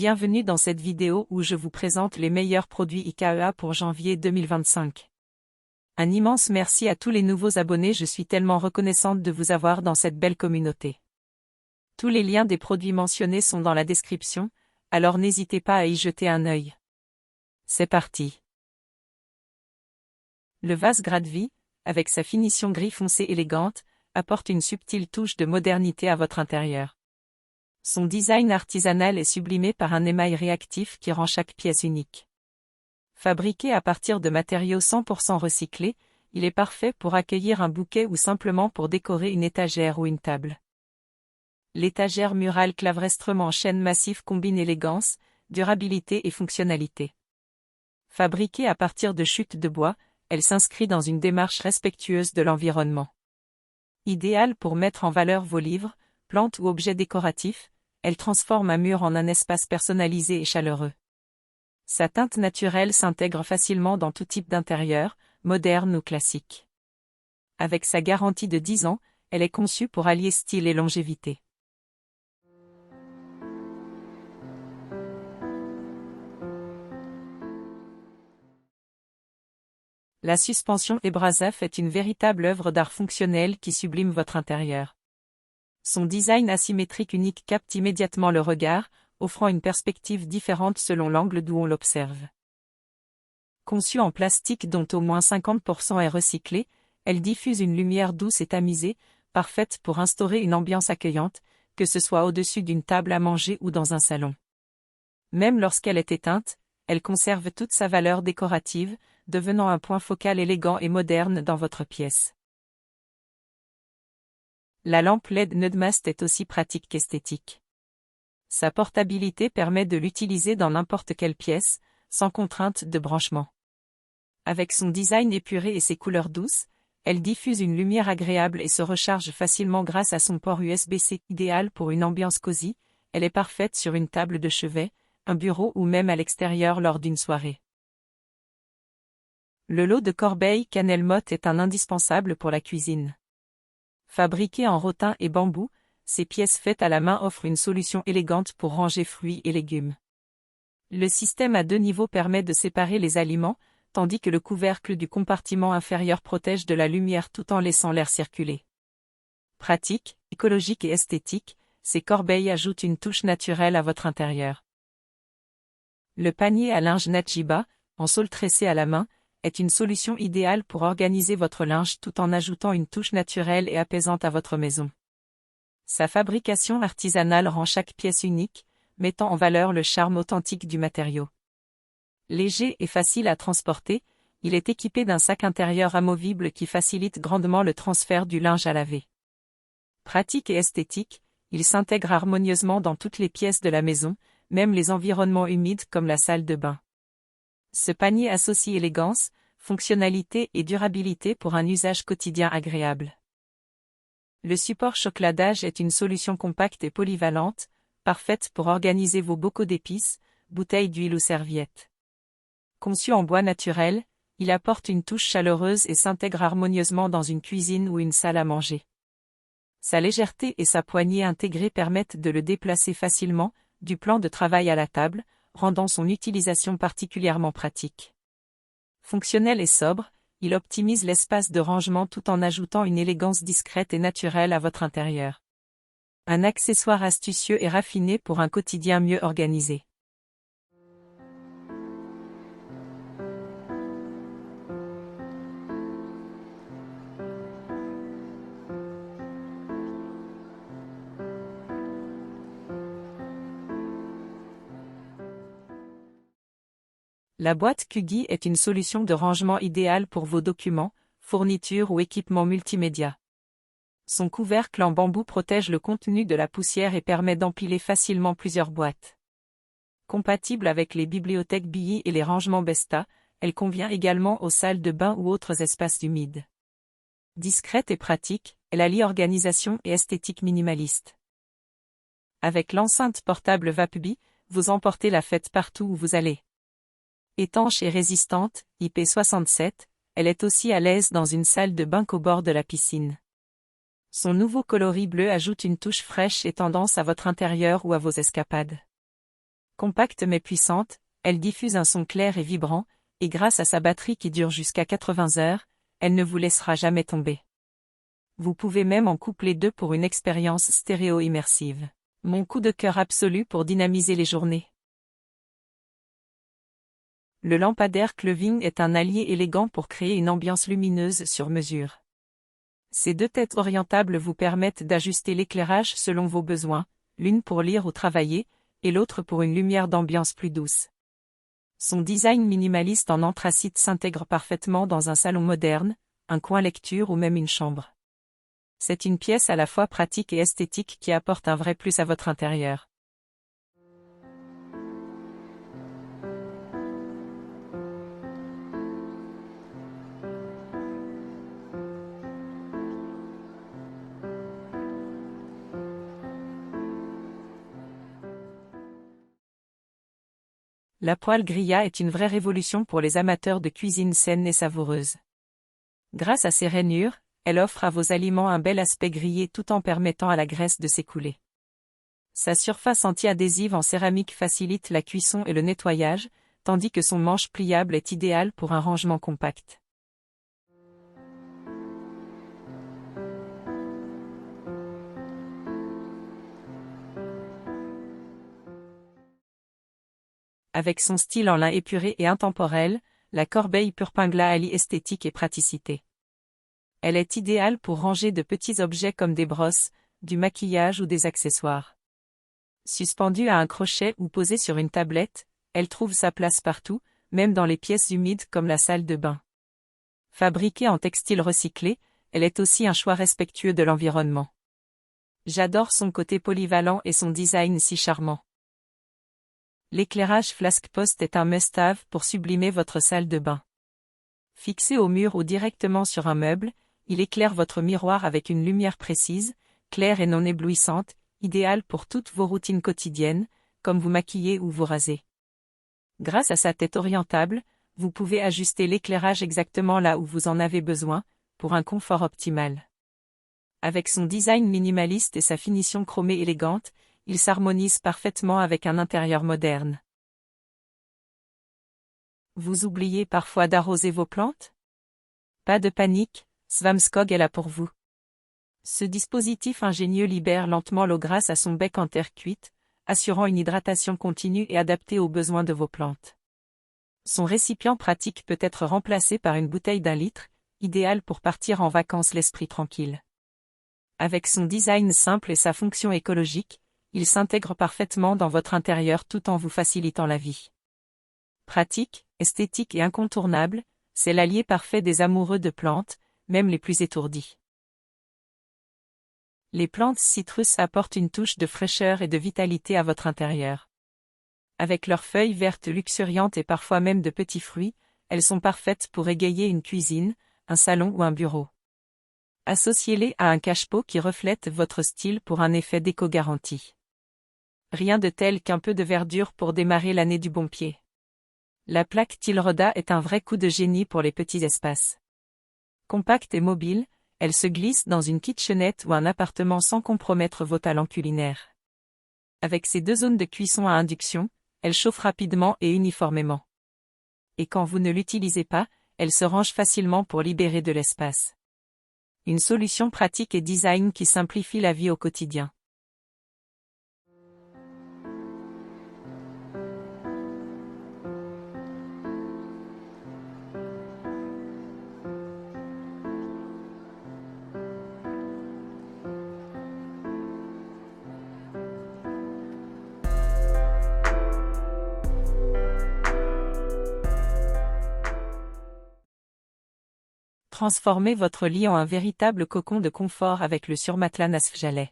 Bienvenue dans cette vidéo où je vous présente les meilleurs produits IKEA pour janvier 2025. Un immense merci à tous les nouveaux abonnés, je suis tellement reconnaissante de vous avoir dans cette belle communauté. Tous les liens des produits mentionnés sont dans la description, alors n'hésitez pas à y jeter un œil. C'est parti. Le vase Gratte-Vie, avec sa finition gris foncé élégante, apporte une subtile touche de modernité à votre intérieur. Son design artisanal est sublimé par un émail réactif qui rend chaque pièce unique. Fabriqué à partir de matériaux 100% recyclés, il est parfait pour accueillir un bouquet ou simplement pour décorer une étagère ou une table. L'étagère murale Clavrestre en chêne massif combine élégance, durabilité et fonctionnalité. Fabriquée à partir de chutes de bois, elle s'inscrit dans une démarche respectueuse de l'environnement. Idéale pour mettre en valeur vos livres, plantes ou objets décoratifs, elle transforme un mur en un espace personnalisé et chaleureux. Sa teinte naturelle s'intègre facilement dans tout type d'intérieur, moderne ou classique. Avec sa garantie de 10 ans, elle est conçue pour allier style et longévité. La suspension Ebrasaf est une véritable œuvre d'art fonctionnelle qui sublime votre intérieur. Son design asymétrique unique capte immédiatement le regard, offrant une perspective différente selon l'angle d'où on l'observe. Conçue en plastique dont au moins 50% est recyclé, elle diffuse une lumière douce et tamisée, parfaite pour instaurer une ambiance accueillante, que ce soit au-dessus d'une table à manger ou dans un salon. Même lorsqu'elle est éteinte, elle conserve toute sa valeur décorative, devenant un point focal élégant et moderne dans votre pièce. La lampe LED Nudemast est aussi pratique qu'esthétique. Sa portabilité permet de l'utiliser dans n'importe quelle pièce, sans contrainte de branchement. Avec son design épuré et ses couleurs douces, elle diffuse une lumière agréable et se recharge facilement grâce à son port USB-C. Idéale pour une ambiance cosy, elle est parfaite sur une table de chevet, un bureau ou même à l'extérieur lors d'une soirée. Le lot de corbeilles Cannelle Motte est un indispensable pour la cuisine. Fabriquées en rotin et bambou, ces pièces faites à la main offrent une solution élégante pour ranger fruits et légumes. Le système à 2 niveaux permet de séparer les aliments, tandis que le couvercle du compartiment inférieur protège de la lumière tout en laissant l'air circuler. Pratique, écologique et esthétique, ces corbeilles ajoutent une touche naturelle à votre intérieur. Le panier à linge Najiba, en saule tressé à la main, est une solution idéale pour organiser votre linge tout en ajoutant une touche naturelle et apaisante à votre maison. Sa fabrication artisanale rend chaque pièce unique, mettant en valeur le charme authentique du matériau. Léger et facile à transporter, il est équipé d'un sac intérieur amovible qui facilite grandement le transfert du linge à laver. Pratique et esthétique, il s'intègre harmonieusement dans toutes les pièces de la maison, même les environnements humides comme la salle de bain. Ce panier associe élégance, fonctionnalité et durabilité pour un usage quotidien agréable. Le support chocoladage est une solution compacte et polyvalente, parfaite pour organiser vos bocaux d'épices, bouteilles d'huile ou serviettes. Conçu en bois naturel, il apporte une touche chaleureuse et s'intègre harmonieusement dans une cuisine ou une salle à manger. Sa légèreté et sa poignée intégrée permettent de le déplacer facilement, du plan de travail à la table, rendant son utilisation particulièrement pratique. Fonctionnel et sobre, il optimise l'espace de rangement tout en ajoutant une élégance discrète et naturelle à votre intérieur. Un accessoire astucieux et raffiné pour un quotidien mieux organisé. La boîte Kugi est une solution de rangement idéale pour vos documents, fournitures ou équipements multimédia. Son couvercle en bambou protège le contenu de la poussière et permet d'empiler facilement plusieurs boîtes. Compatible avec les bibliothèques BI et les rangements Besta, elle convient également aux salles de bain ou autres espaces humides. Discrète et pratique, elle allie organisation et esthétique minimaliste. Avec l'enceinte portable Vapbi, vous emportez la fête partout où vous allez. Étanche et résistante, IP67, elle est aussi à l'aise dans une salle de bain qu'au bord de la piscine. Son nouveau coloris bleu ajoute une touche fraîche et tendance à votre intérieur ou à vos escapades. Compacte mais puissante, elle diffuse un son clair et vibrant, et grâce à sa batterie qui dure jusqu'à 80 heures, elle ne vous laissera jamais tomber. Vous pouvez même en coupler deux pour une expérience stéréo immersive. Mon coup de cœur absolu pour dynamiser les journées. Le lampadaire Cleving est un allié élégant pour créer une ambiance lumineuse sur mesure. Ces deux têtes orientables vous permettent d'ajuster l'éclairage selon vos besoins, l'une pour lire ou travailler, et l'autre pour une lumière d'ambiance plus douce. Son design minimaliste en anthracite s'intègre parfaitement dans un salon moderne, un coin lecture ou même une chambre. C'est une pièce à la fois pratique et esthétique qui apporte un vrai plus à votre intérieur. La poêle Grilla est une vraie révolution pour les amateurs de cuisine saine et savoureuse. Grâce à ses rainures, elle offre à vos aliments un bel aspect grillé tout en permettant à la graisse de s'écouler. Sa surface anti-adhésive en céramique facilite la cuisson et le nettoyage, tandis que son manche pliable est idéal pour un rangement compact. Avec son style en lin épuré et intemporel, la corbeille Purpingla allie esthétique et praticité. Elle est idéale pour ranger de petits objets comme des brosses, du maquillage ou des accessoires. Suspendue à un crochet ou posée sur une tablette, elle trouve sa place partout, même dans les pièces humides comme la salle de bain. Fabriquée en textile recyclé, elle est aussi un choix respectueux de l'environnement. J'adore son côté polyvalent et son design si charmant. L'éclairage Flask Post est un must-have pour sublimer votre salle de bain. Fixé au mur ou directement sur un meuble, il éclaire votre miroir avec une lumière précise, claire et non éblouissante, idéale pour toutes vos routines quotidiennes, comme vous maquiller ou vous raser. Grâce à sa tête orientable, vous pouvez ajuster l'éclairage exactement là où vous en avez besoin, pour un confort optimal. Avec son design minimaliste et sa finition chromée élégante, il s'harmonise parfaitement avec un intérieur moderne. Vous oubliez parfois d'arroser vos plantes? Pas de panique, Swampskog est là pour vous. Ce dispositif ingénieux libère lentement l'eau grâce à son bec en terre cuite, assurant une hydratation continue et adaptée aux besoins de vos plantes. Son récipient pratique peut être remplacé par une bouteille d'1 litre, idéale pour partir en vacances l'esprit tranquille. Avec son design simple et sa fonction écologique, il s'intègre parfaitement dans votre intérieur tout en vous facilitant la vie. Pratique, esthétique et incontournable, c'est l'allié parfait des amoureux de plantes, même les plus étourdis. Les plantes citrus apportent une touche de fraîcheur et de vitalité à votre intérieur. Avec leurs feuilles vertes luxuriantes et parfois même de petits fruits, elles sont parfaites pour égayer une cuisine, un salon ou un bureau. Associez-les à un cache-pot qui reflète votre style pour un effet déco garanti. Rien de tel qu'un peu de verdure pour démarrer l'année du bon pied. La plaque Tilroda est un vrai coup de génie pour les petits espaces. Compacte et mobile, elle se glisse dans une kitchenette ou un appartement sans compromettre vos talents culinaires. Avec ses 2 zones de cuisson à induction, elle chauffe rapidement et uniformément. Et quand vous ne l'utilisez pas, elle se range facilement pour libérer de l'espace. Une solution pratique et design qui simplifie la vie au quotidien. Transformez votre lit en un véritable cocon de confort avec le surmatelas Nasfjalet.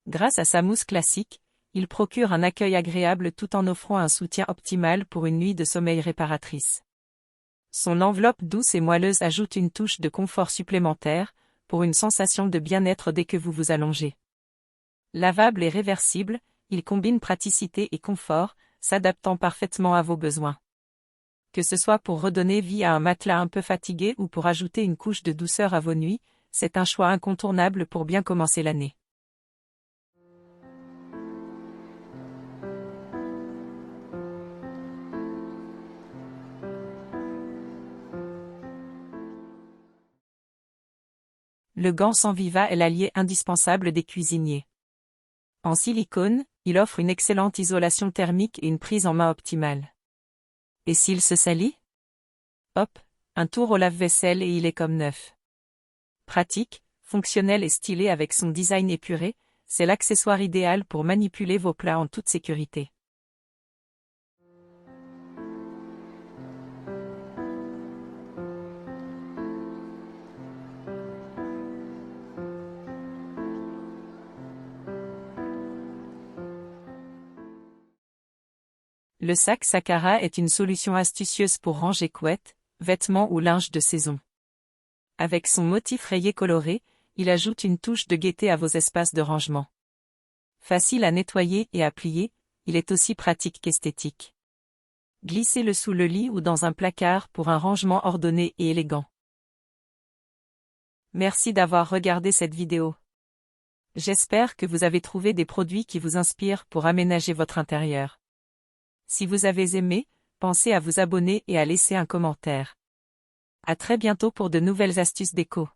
Grâce à sa mousse classique, il procure un accueil agréable tout en offrant un soutien optimal pour une nuit de sommeil réparatrice. Son enveloppe douce et moelleuse ajoute une touche de confort supplémentaire, pour une sensation de bien-être dès que vous vous allongez. Lavable et réversible, il combine praticité et confort, s'adaptant parfaitement à vos besoins. Que ce soit pour redonner vie à un matelas un peu fatigué ou pour ajouter une couche de douceur à vos nuits, c'est un choix incontournable pour bien commencer l'année. Le gant sans Viva est l'allié indispensable des cuisiniers. En silicone, il offre une excellente isolation thermique et une prise en main optimale. Et s'il se salit? Hop, un tour au lave-vaisselle et il est comme neuf. Pratique, fonctionnel et stylé avec son design épuré, c'est l'accessoire idéal pour manipuler vos plats en toute sécurité. Le sac Sakara est une solution astucieuse pour ranger couettes, vêtements ou linge de saison. Avec son motif rayé coloré, il ajoute une touche de gaieté à vos espaces de rangement. Facile à nettoyer et à plier, il est aussi pratique qu'esthétique. Glissez-le sous le lit ou dans un placard pour un rangement ordonné et élégant. Merci d'avoir regardé cette vidéo. J'espère que vous avez trouvé des produits qui vous inspirent pour aménager votre intérieur. Si vous avez aimé, pensez à vous abonner et à laisser un commentaire. À très bientôt pour de nouvelles astuces déco.